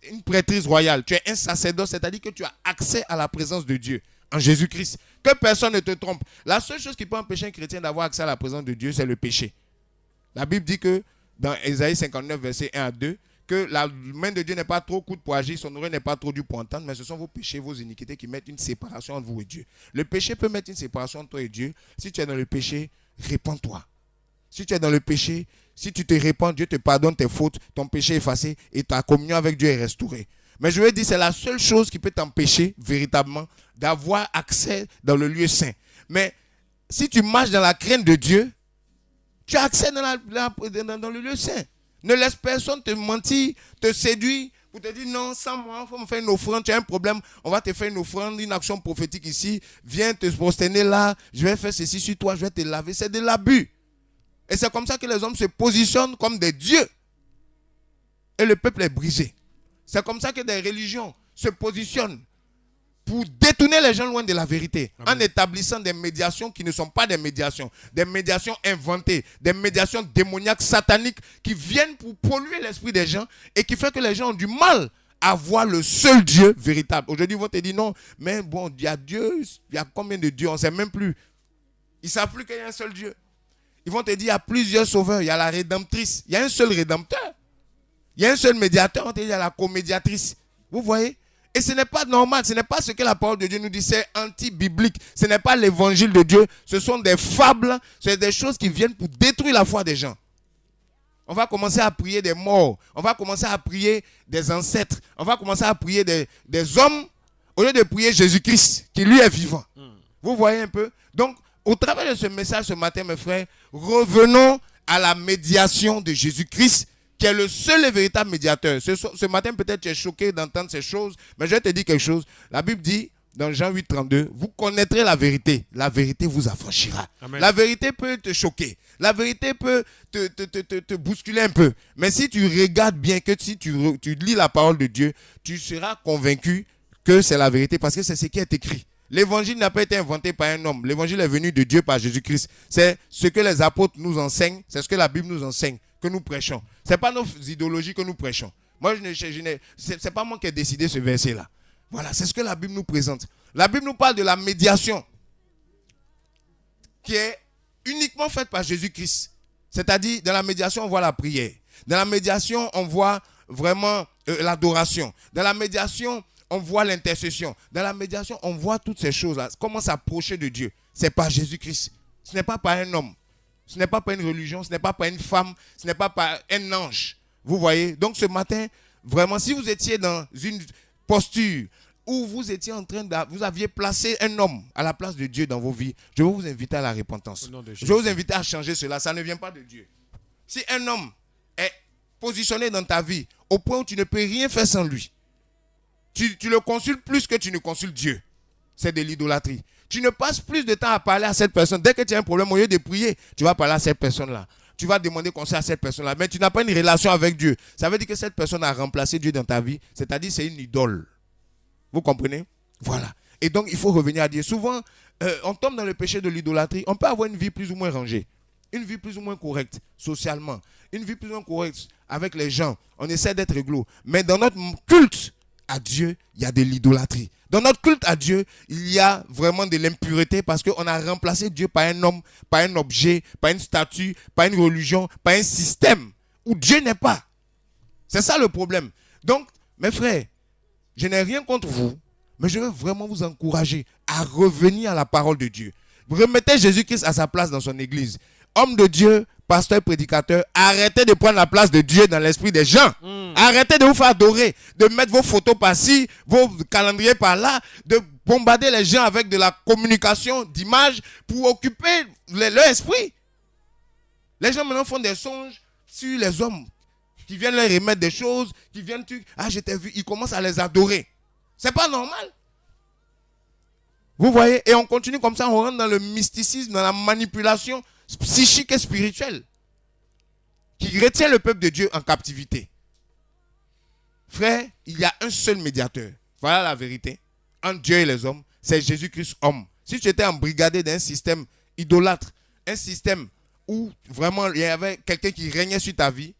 une prêtrise royale, tu es un sacerdoce, c'est-à-dire que tu as accès à la présence de Dieu en Jésus-Christ. Que personne ne te trompe. La seule chose qui peut empêcher un chrétien d'avoir accès à la présence de Dieu, c'est le péché. La Bible dit que dans Ésaïe 59, verset 1 à 2, que la main de Dieu n'est pas trop courte pour agir, son oreille n'est pas trop dure pour entendre, mais ce sont vos péchés, vos iniquités qui mettent une séparation entre vous et Dieu. Le péché peut mettre une séparation entre toi et Dieu. Si tu es dans le péché, répands-toi. Si tu es dans le péché, si tu te répands, Dieu te pardonne tes fautes, ton péché est effacé et ta communion avec Dieu est restaurée. Mais je veux dire, c'est la seule chose qui peut t'empêcher véritablement d'avoir accès dans le lieu saint. Mais si tu marches dans la crainte de Dieu, tu as accès dans le lieu saint. Ne laisse personne te mentir, te séduire pour te dire non, sans moi, il faut me faire une offrande, tu as un problème, on va te faire une offrande, une action prophétique ici, viens te prosterner là, je vais faire ceci sur toi, je vais te laver. C'est de l'abus. Et c'est comme ça que les hommes se positionnent comme des dieux. Et le peuple est brisé. C'est comme ça que des religions se positionnent pour détourner les gens loin de la vérité. Amen. En établissant des médiations qui ne sont pas des médiations inventées, des médiations démoniaques, sataniques, qui viennent pour polluer l'esprit des gens et qui fait que les gens ont du mal à voir le seul Dieu véritable. Aujourd'hui, ils vont te dire non, mais bon, il y a Dieu, il y a combien de dieux, on ne sait même plus. Ils ne savent plus qu'il y a un seul Dieu. Ils vont te dire il y a plusieurs sauveurs, il y a la rédemptrice, il y a un seul rédempteur. Il y a un seul médiateur, on te dit il y a la comédiatrice. Vous voyez? Et ce n'est pas normal, ce n'est pas ce que la parole de Dieu nous dit, c'est anti-biblique. Ce n'est pas l'évangile de Dieu, ce sont des fables, c'est des choses qui viennent pour détruire la foi des gens. On va commencer à prier des morts, on va commencer à prier des ancêtres, on va commencer à prier des hommes au lieu de prier Jésus-Christ qui lui est vivant. Vous voyez un peu? Donc, au travers de ce message ce matin, mes frères, revenons à la médiation de Jésus-Christ, qui est le seul et véritable médiateur. Ce matin, peut-être tu es choqué d'entendre ces choses, mais je vais te dire quelque chose. La Bible dit, dans Jean 8, 32, vous connaîtrez la vérité vous affranchira. Amen. La vérité peut te choquer. La vérité peut te bousculer un peu. Mais si tu regardes bien, que si tu lis la parole de Dieu, tu seras convaincu que c'est la vérité, parce que c'est ce qui est écrit. L'évangile n'a pas été inventé par un homme. L'évangile est venu de Dieu par Jésus-Christ. C'est ce que les apôtres nous enseignent. C'est ce que la Bible nous enseigne, que nous prêchons. Ce n'est pas nos idéologies que nous prêchons. Moi, ce n'est pas moi qui ai décidé ce verset-là. Voilà, c'est ce que la Bible nous présente. La Bible nous parle de la médiation qui est uniquement faite par Jésus-Christ. C'est-à-dire, dans la médiation, on voit la prière. Dans la médiation, on voit vraiment l'adoration. Dans la médiation, on voit l'intercession. Dans la médiation, on voit toutes ces choses-là. Comment s'approcher de Dieu. C'est par Jésus-Christ. Ce n'est pas par un homme. Ce n'est pas par une religion, ce n'est pas par une femme, ce n'est pas par un ange. Vous voyez? Donc ce matin, vraiment, si vous étiez dans une posture où vous étiez en train vous aviez placé un homme à la place de Dieu dans vos vies, je vais vous inviter à la repentance. Je vais vous inviter à changer cela. Ça ne vient pas de Dieu. Si un homme est positionné dans ta vie au point où tu ne peux rien faire sans lui, tu le consultes plus que tu ne consultes Dieu. C'est de l'idolâtrie. Tu ne passes plus de temps à parler à cette personne. Dès que tu as un problème, au lieu de prier, tu vas parler à cette personne-là. Tu vas demander conseil à cette personne-là. Mais tu n'as pas une relation avec Dieu. Ça veut dire que cette personne a remplacé Dieu dans ta vie. C'est-à-dire c'est une idole. Vous comprenez? Voilà. Et donc, il faut revenir à Dieu. Souvent, on tombe dans le péché de l'idolâtrie. On peut avoir une vie plus ou moins rangée. Une vie plus ou moins correcte socialement. Une vie plus ou moins correcte avec les gens. On essaie d'être réglo. Mais dans notre culte à Dieu, il y a de l'idolâtrie. Dans notre culte à Dieu, il y a vraiment de l'impureté parce qu'on a remplacé Dieu par un homme, par un objet, par une statue, par une religion, par un système où Dieu n'est pas. C'est ça le problème. Donc, mes frères, je n'ai rien contre vous, mais je veux vraiment vous encourager à revenir à la parole de Dieu. Vous remettez Jésus-Christ à sa place dans son église. Homme de Dieu, pasteur, prédicateur, arrêtez de prendre la place de Dieu dans l'esprit des gens. Arrêtez de vous faire adorer, de mettre vos photos par-ci, vos calendriers par-là, de bombarder les gens avec de la communication d'images pour occuper leur esprit. Les gens maintenant font des songes sur les hommes qui viennent leur remettre des choses, qui viennent, je t'ai vu, ils commencent à les adorer. C'est pas normal. Vous voyez, et on continue comme ça, on rentre dans le mysticisme, dans la manipulation psychique et spirituelle qui retient le peuple de Dieu en captivité. Frère, il y a un seul médiateur. Voilà la vérité. Entre Dieu et les hommes, c'est Jésus-Christ homme. Si tu étais embrigadé d'un système idolâtre, un système où vraiment il y avait quelqu'un qui régnait sur ta vie,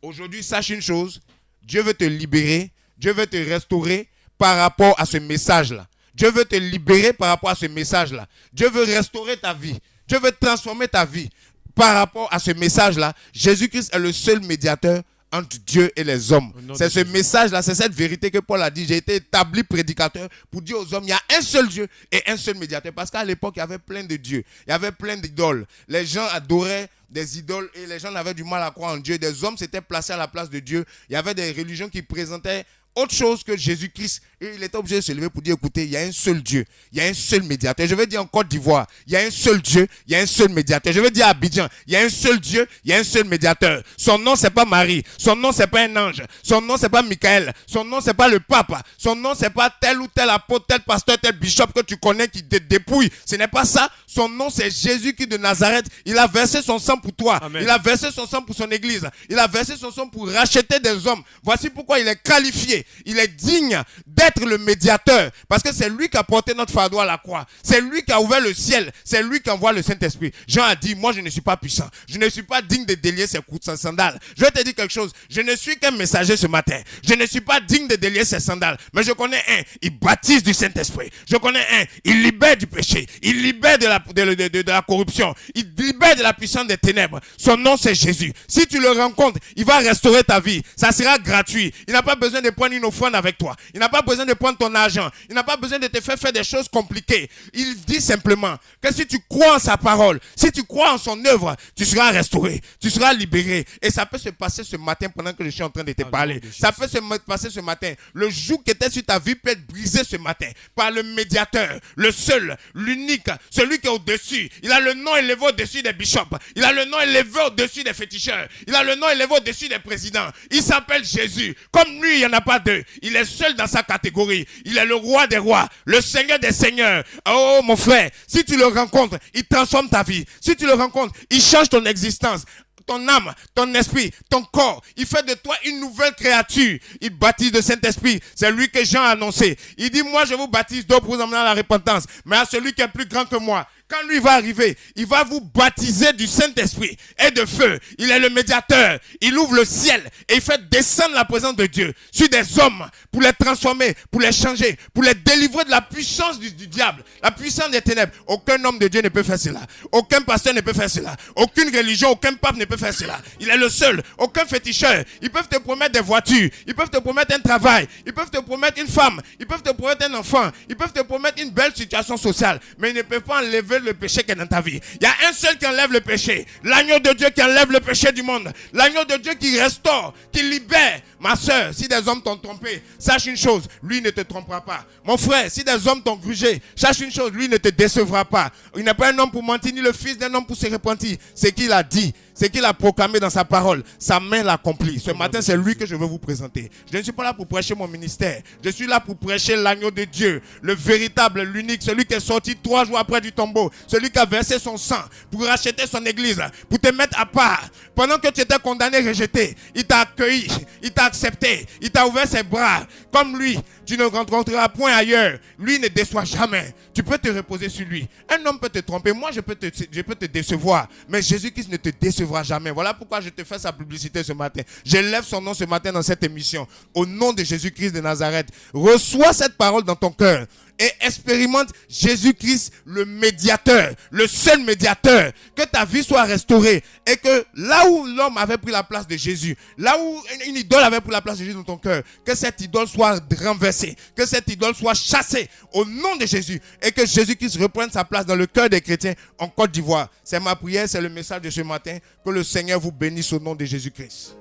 aujourd'hui, sache une chose, Dieu veut te libérer, Dieu veut te restaurer par rapport à ce message-là. Dieu veut te libérer par rapport à ce message-là. Dieu veut restaurer ta vie. Dieu veut transformer ta vie par rapport à ce message-là. Jésus-Christ est le seul médiateur entre Dieu et les hommes. C'est ce message-là, c'est cette vérité que Paul a dit. J'ai été établi prédicateur pour dire aux hommes, il y a un seul Dieu et un seul médiateur. Parce qu'à l'époque, il y avait plein de dieux. Il y avait plein d'idoles. Les gens adoraient des idoles et les gens avaient du mal à croire en Dieu. Des hommes s'étaient placés à la place de Dieu. Il y avait des religions qui présentaient autre chose que Jésus-Christ. Et il était obligé de se lever pour dire, écoutez, il y a un seul Dieu, il y a un seul médiateur. Je vais dire en Côte d'Ivoire, il y a un seul Dieu, il y a un seul médiateur. Je vais dire à Abidjan, il y a un seul Dieu, il y a un seul médiateur. Son nom, c'est pas Marie. Son nom, c'est pas un ange. Son nom, c'est pas Michael. Son nom, c'est pas le pape. Son nom, c'est pas tel ou tel apôtre, tel pasteur, tel bishop que tu connais qui te dépouille. Ce n'est pas ça. Son nom, c'est Jésus-Christ de Nazareth. Il a versé son sang pour toi. Amen. Il a versé son sang pour son église. Il a versé son sang pour racheter des hommes. Voici pourquoi il est qualifié. Il est digne d'être le médiateur. Parce que c'est lui qui a porté notre fardeau à la croix. C'est lui qui a ouvert le ciel. C'est lui qui envoie le Saint-Esprit. Jean a dit, moi je ne suis pas puissant. Je ne suis pas digne de délier ses sandales. Je vais te dire quelque chose. Je ne suis qu'un messager ce matin. Je ne suis pas digne de délier ses sandales. Mais je connais un. Il baptise du Saint-Esprit. Je connais un. Il libère du péché. Il libère de la corruption. Il libère de la puissance des ténèbres. Son nom c'est Jésus. Si tu le rencontres, il va restaurer ta vie. Ça sera gratuit. Il n'a pas besoin de prendre une offrande avec toi. Il n'a pas besoin de prendre ton argent. Il n'a pas besoin de te faire des choses compliquées. Il dit simplement que si tu crois en sa parole, si tu crois en son œuvre, tu seras restauré, tu seras libéré. Et ça peut se passer ce matin pendant que je suis en train de te parler. Ça peut se passer ce matin. Le joug qui était sur ta vie peut être brisé ce matin par le médiateur, le seul, l'unique, celui qui est au-dessus. Il a le nom élevé au-dessus des bishops. Il a le nom élevé au-dessus des féticheurs. Il a le nom élevé au-dessus des présidents. Il s'appelle Jésus. Comme lui, il n'y en a pas deux. Il est seul dans sa catégorie. Il est le roi des rois, le seigneur des seigneurs. Oh mon frère, si tu le rencontres, il transforme ta vie. Si tu le rencontres, il change ton existence, ton âme, ton esprit, ton corps. Il fait de toi une nouvelle créature. Il baptise de Saint-Esprit. C'est lui que Jean a annoncé. Il dit, moi je vous baptise d'eau pour vous emmener à la repentance. Mais à celui qui est plus grand que moi, quand lui va arriver, il va vous baptiser du Saint-Esprit et de feu. Il est le médiateur. Il ouvre le ciel et il fait descendre la présence de Dieu sur des hommes pour les transformer, pour les changer, pour les délivrer de la puissance du diable, la puissance des ténèbres. Aucun homme de Dieu ne peut faire cela. Aucun pasteur ne peut faire cela. Aucune religion, aucun pape ne peut faire cela. Il est le seul. Aucun féticheur. Ils peuvent te promettre des voitures. Ils peuvent te promettre un travail. Ils peuvent te promettre une femme. Ils peuvent te promettre un enfant. Ils peuvent te promettre une belle situation sociale. Mais ils ne peuvent pas enlever le péché qui est dans ta vie. Il y a un seul qui enlève le péché. L'agneau de Dieu qui enlève le péché du monde. L'agneau de Dieu qui restaure, qui libère. Ma soeur, si des hommes t'ont trompé, sache une chose, lui ne te trompera pas. Mon frère, si des hommes t'ont grugé, sache une chose, lui ne te décevra pas. Il n'est pas un homme pour mentir, ni le fils d'un homme pour se repentir. Ce qu'il a dit, ce qu'il a proclamé dans sa parole, sa main l'accomplit. Ce matin, c'est lui que je veux vous présenter. Je ne suis pas là pour prêcher mon ministère. Je suis là pour prêcher l'agneau de Dieu, le véritable, l'unique, celui qui est sorti 3 jours après du tombeau, celui qui a versé son sang pour racheter son église, pour te mettre à part. Pendant que tu étais condamné, rejeté, il t'a accueilli, il t'a accepté, il t'a ouvert ses bras. Comme lui, tu ne rencontreras point ailleurs. Lui ne déçoit jamais. Tu peux te reposer sur lui. Un homme peut te tromper, moi je peux te décevoir, mais Jésus-Christ ne te décevra jamais. Voilà pourquoi je te fais sa publicité ce matin. J'élève son nom ce matin dans cette émission. Au nom de Jésus-Christ de Nazareth, reçois cette parole dans ton cœur et expérimente Jésus-Christ, le médiateur, le seul médiateur. Que ta vie soit restaurée et que là où l'homme avait pris la place de Jésus, là où une idole avait pris la place de Jésus dans ton cœur, que cette idole soit renversée, que cette idole soit chassée au nom de Jésus et que Jésus-Christ reprenne sa place dans le cœur des chrétiens en Côte d'Ivoire. C'est ma prière, c'est le message de ce matin. Que le Seigneur vous bénisse au nom de Jésus-Christ.